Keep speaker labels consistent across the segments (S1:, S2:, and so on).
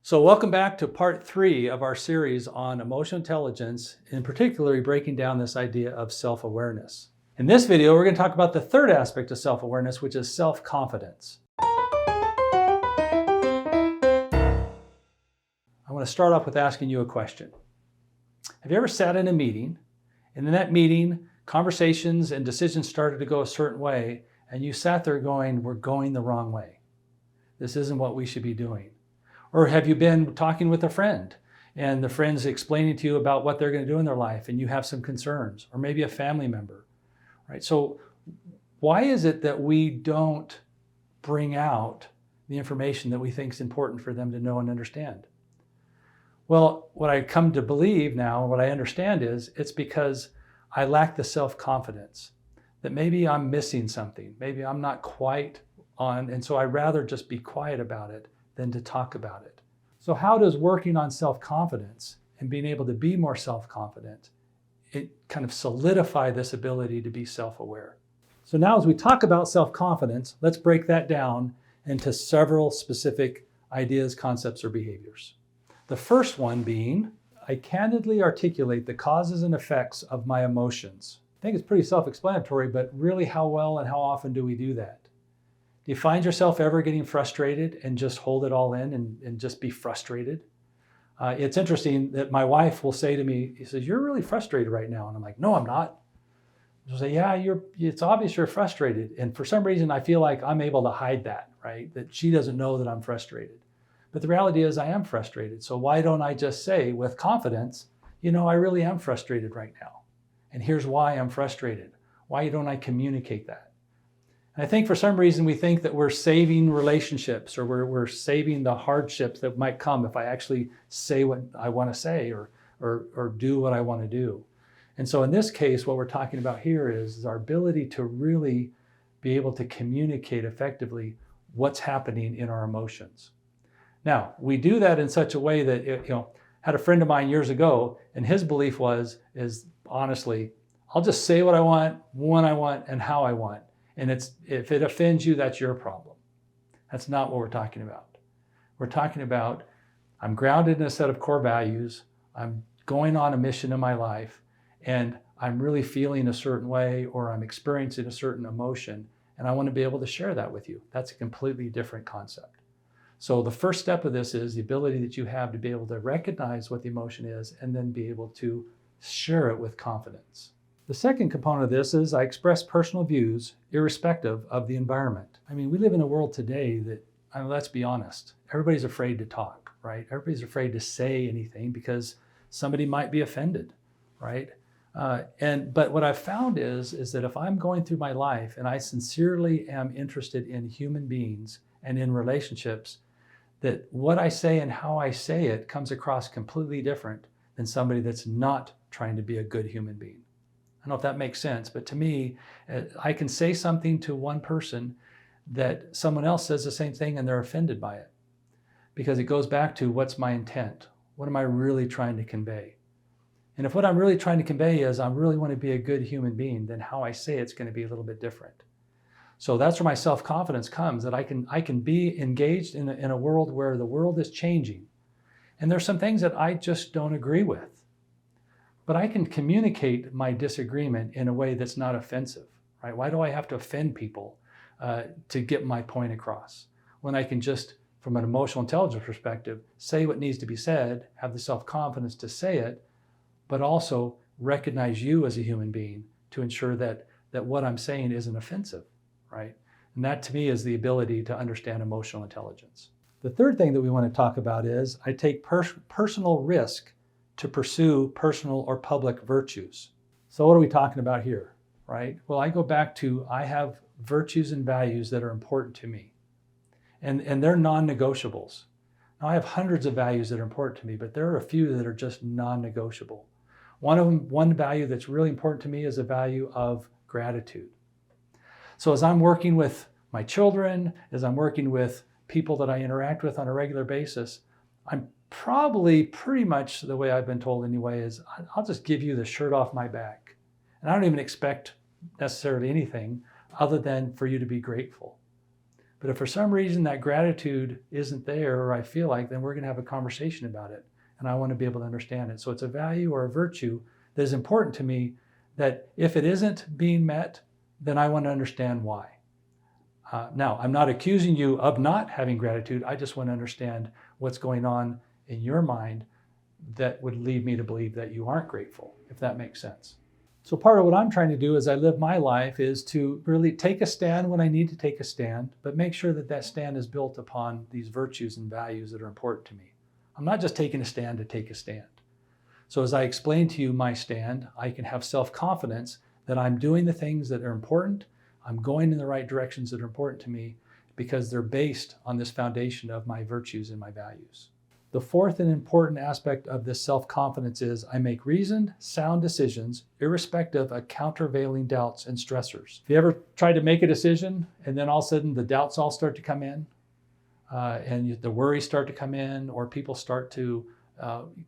S1: So welcome back to part 3 of our series on emotional intelligence, in particular breaking down this idea of self-awareness. In this video, we're going to talk about the third aspect of self-awareness, which is self-confidence. I want to start off with asking you a question. Have you ever sat in a meeting, and in that meeting, conversations and decisions started to go a certain way, and you sat there going, we're going the wrong way. This isn't what we should be doing. Or have you been talking with a friend and the friend's explaining to you about what they're going to do in their life and you have some concerns, or maybe a family member, right? So why is it that we don't bring out the information that we think is important for them to know and understand? Well, what I come to believe now, what I understand is it's because I lack the self-confidence that maybe I'm missing something. Maybe I'm not quite on, and so I'd rather just be quiet about it than to talk about it. So how does working on self-confidence and being able to be more self-confident, it kind of solidify this ability to be self-aware? So now as we talk about self-confidence, let's break that down into several specific ideas, concepts, or behaviors. The first one being, I candidly articulate the causes and effects of my emotions. I think it's pretty self-explanatory, but really how well and how often do we do that? Do you find yourself ever getting frustrated and just hold it all in and just be frustrated? It's interesting that my wife will say to me, he says, you're really frustrated right now. And I'm like, no, I'm not. She'll say, yeah, it's obvious you're frustrated. And for some reason, I feel like I'm able to hide that, right? That she doesn't know that I'm frustrated. But the reality is I am frustrated. So why don't I just say with confidence, I really am frustrated right now. And here's why I'm frustrated. Why don't I communicate that? I think for some reason we think that we're saving relationships, or we're saving the hardships that might come if I actually say what I want to say or do what I want to do. And so in this case, what we're talking about here is our ability to really be able to communicate effectively what's happening in our emotions. Now, we do that in such a way that, had a friend of mine years ago, and his belief is honestly, I'll just say what I want, when I want, and how I want. And if it offends you, that's your problem. That's not what we're talking about. We're talking about, I'm grounded in a set of core values, I'm going on a mission in my life, and I'm really feeling a certain way, or I'm experiencing a certain emotion, and I want to be able to share that with you. That's a completely different concept. So the first step of this is the ability that you have to be able to recognize what the emotion is and then be able to share it with confidence. The second component of this is I express personal views irrespective of the environment. I mean, we live in a world today that, let's be honest, everybody's afraid to talk, right? Everybody's afraid to say anything because somebody might be offended, right? But what I've found is that if I'm going through my life and I sincerely am interested in human beings and in relationships, that what I say and how I say it comes across completely different than somebody that's not trying to be a good human being. I don't know if that makes sense, but to me, I can say something to one person that someone else says the same thing and they're offended by it. Because it goes back to what's my intent? What am I really trying to convey? And if what I'm really trying to convey is I really want to be a good human being, then how I say it's going to be a little bit different. So that's where my self-confidence comes, that I can be engaged in a world where the world is changing. And there's some things that I just don't agree with. But I can communicate my disagreement in a way that's not offensive, right? Why do I have to offend people to get my point across? When I can just, from an emotional intelligence perspective, say what needs to be said, have the self-confidence to say it, but also recognize you as a human being to ensure that what I'm saying isn't offensive, right? And that to me is the ability to understand emotional intelligence. The third thing that we want to talk about is I take personal risk to pursue personal or public virtues. So what are we talking about here, right? Well, I go back to, I have virtues and values that are important to me. And they're non-negotiables. Now I have hundreds of values that are important to me, but there are a few that are just non-negotiable. One value that's really important to me is a value of gratitude. So as I'm working with my children, as I'm working with people that I interact with on a regular basis, I'm probably pretty much the way I've been told anyway is I'll just give you the shirt off my back. And I don't even expect necessarily anything other than for you to be grateful. But if for some reason that gratitude isn't there, or I feel like, then we're going to have a conversation about it. And I want to be able to understand it. So it's a value or a virtue that is important to me, that if it isn't being met, then I want to understand why. Now, I'm not accusing you of not having gratitude. I just want to understand what's going on in your mind that would lead me to believe that you aren't grateful, if that makes sense. So part of what I'm trying to do as I live my life is to really take a stand when I need to take a stand, but make sure that that stand is built upon these virtues and values that are important to me. I'm not just taking a stand to take a stand. So as I explain to you my stand, I can have self-confidence that I'm doing the things that are important. I'm going in the right directions that are important to me because they're based on this foundation of my virtues and my values. The fourth and important aspect of this self-confidence is I make reasoned, sound decisions irrespective of countervailing doubts and stressors. Have you ever tried to make a decision and then all of a sudden the doubts all start to come in and the worries start to come in, or people start to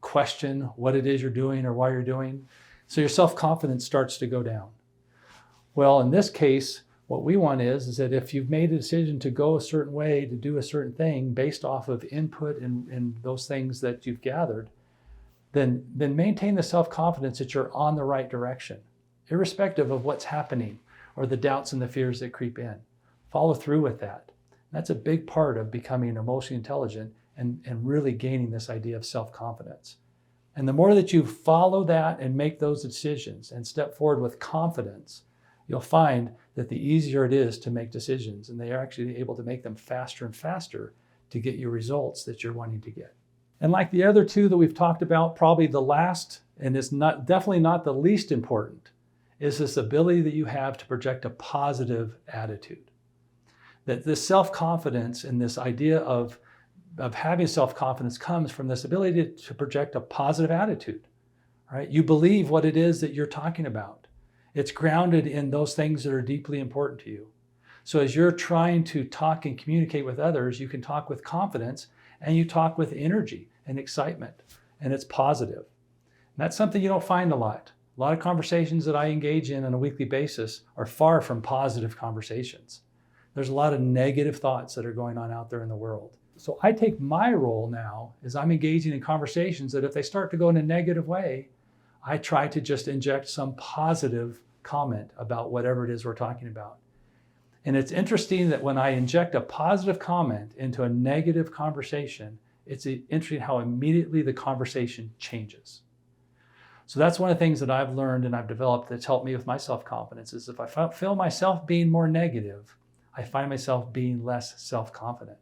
S1: question what it is you're doing or why you're doing? So your self-confidence starts to go down. Well, in this case, what we want is that if you've made a decision to go a certain way, to do a certain thing based off of input and those things that you've gathered, then maintain the self-confidence that you're on the right direction, irrespective of what's happening or the doubts and the fears that creep in. Follow through with that. That's a big part of becoming emotionally intelligent and really gaining this idea of self-confidence. And the more that you follow that and make those decisions and step forward with confidence, you'll find that the easier it is to make decisions, and they are actually able to make them faster and faster to get your results that you're wanting to get. And like the other two that we've talked about, probably the last, and it's definitely not the least important, is this ability that you have to project a positive attitude. That this self-confidence and this idea of having self-confidence comes from this ability to project a positive attitude, right? You believe what it is that you're talking about. It's grounded in those things that are deeply important to you. So as you're trying to talk and communicate with others, you can talk with confidence and you talk with energy and excitement, and it's positive. And that's something you don't find a lot. A lot of conversations that I engage in on a weekly basis are far from positive conversations. There's a lot of negative thoughts that are going on out there in the world. So I take my role now as I'm engaging in conversations that if they start to go in a negative way, I try to just inject some positive comment about whatever it is we're talking about. And it's interesting that when I inject a positive comment into a negative conversation, it's interesting how immediately the conversation changes. So that's one of the things that I've learned and I've developed that's helped me with my self-confidence is if I feel myself being more negative, I find myself being less self-confident.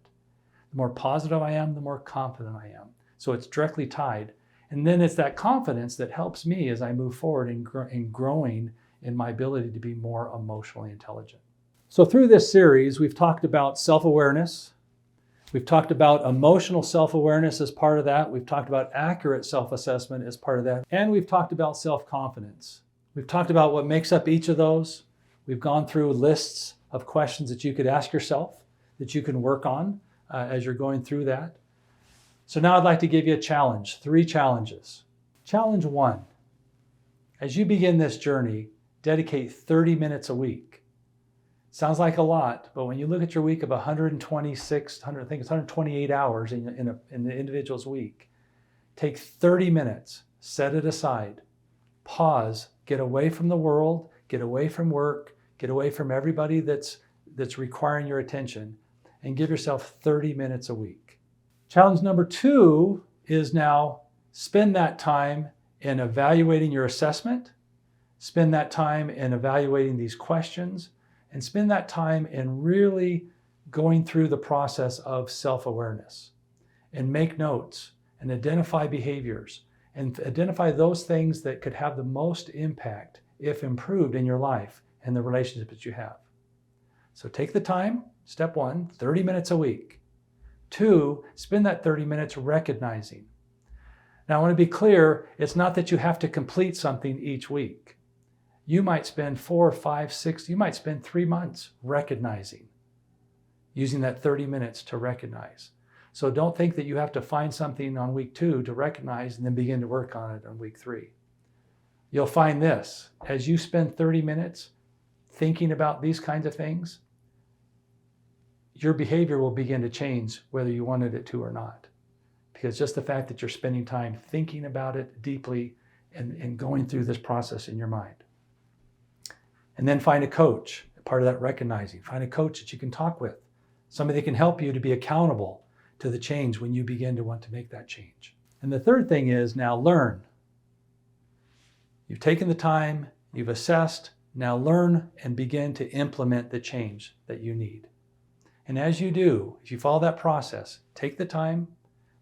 S1: The more positive I am, the more confident I am. So it's directly tied. And then it's that confidence that helps me as I move forward in growing in my ability to be more emotionally intelligent. So through this series, we've talked about self-awareness. We've talked about emotional self-awareness as part of that. We've talked about accurate self-assessment as part of that. And we've talked about self-confidence. We've talked about what makes up each of those. We've gone through lists of questions that you could ask yourself, that you can work on as you're going through that. So now I'd like to give you a challenge, 3 challenges. Challenge 1, as you begin this journey, dedicate 30 minutes a week. Sounds like a lot, but when you look at your week of 128 hours in the individual's week, take 30 minutes, set it aside, pause, get away from the world, get away from work, get away from everybody that's requiring your attention, and give yourself 30 minutes a week. Challenge number 2 is now spend that time in evaluating your assessment, spend that time in evaluating these questions, and spend that time in really going through the process of self-awareness and make notes and identify behaviors and identify those things that could have the most impact if improved in your life and the relationships that you have. So take the time, step 1, 30 minutes a week. 2, spend that 30 minutes recognizing. Now I want to be clear, it's not that you have to complete something each week. You might spend 4, 5, 6, you might spend 3 months recognizing, using that 30 minutes to recognize. So don't think that you have to find something on week 2 to recognize and then begin to work on it on week 3. You'll find this, as you spend 30 minutes thinking about these kinds of things, your behavior will begin to change whether you wanted it to or not. Because just the fact that you're spending time thinking about it deeply and going through this process in your mind. And then find a coach, part of that recognizing. Find a coach that you can talk with, somebody that can help you to be accountable to the change when you begin to want to make that change. And the third thing is now learn. You've taken the time, you've assessed, now learn and begin to implement the change that you need. And as you do, if you follow that process, take the time,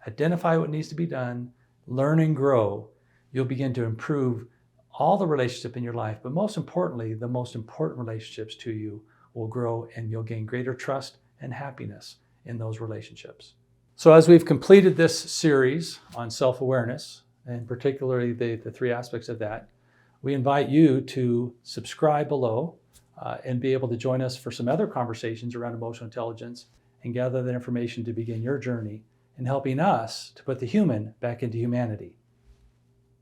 S1: identify what needs to be done, learn and grow, you'll begin to improve all the relationships in your life, but most importantly, the most important relationships to you will grow and you'll gain greater trust and happiness in those relationships. So as we've completed this series on self-awareness, and particularly the three aspects of that, we invite you to subscribe below and be able to join us for some other conversations around emotional intelligence and gather that information to begin your journey in helping us to put the human back into humanity.